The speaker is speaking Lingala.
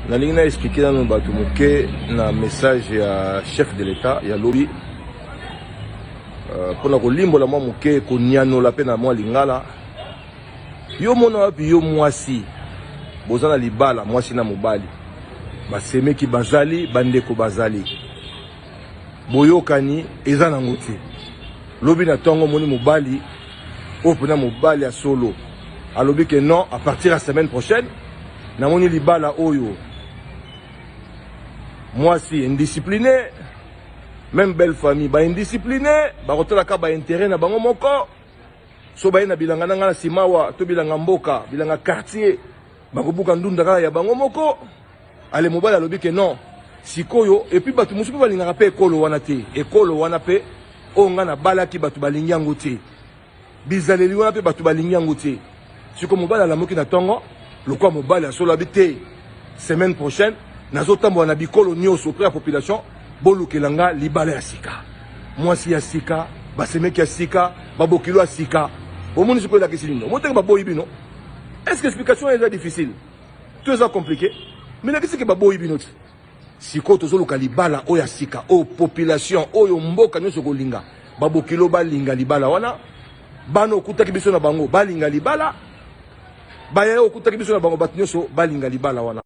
nalingi na expliquer nanu bato moke na message ya chef de l'état ya lobi pona kolimbola mwa moke konianola pe na mwa lingala yo mona wapi yo mwasi boza na libala mwasi na mobali basemeki bazali bandeko bazali boyokani eza nango te lobi na ntongo moni mobali oyo mpena mobali ya solo alobi ke non à partir ya semaine prochaine namoni libala oyo mwasi indiscipliné même belle famille ba indiscipliné bakotalaka ba intérêt na bango moko so baye na bilanga nanga na simawa to bilanga mboka bilanga quartier bakobuka ndunda kaka ya bango moko ale mobali alobi ke non sikoyo et puis batu musupe balingaka pe ekolo wana te ekolo wana pe onga na balaki batu balingi yango te bizaleli wana pe batu balingi yango te siko mobali alamoki na tongo lokwa mobali asolo abi te semaine prochaine nazotambola na bikolo nyonso auprès ya population bolukelanga libala ya sika mwasi ya sika basemeki ya sika babokilo ya sika omoni sikoyo elakisi nino omotenge baboyi bino est-ce que explication eza difficile to eza compliqué mais nakisi ke baboyi bino ti sikoyo tozoluka libala oyo ya sika oyo population oyo mboka nyonso kolinga babokilo balinga libala wana bana okutaki biso na bango balinga libala baya okutaki biso na bango bato nyonso balinga libala wana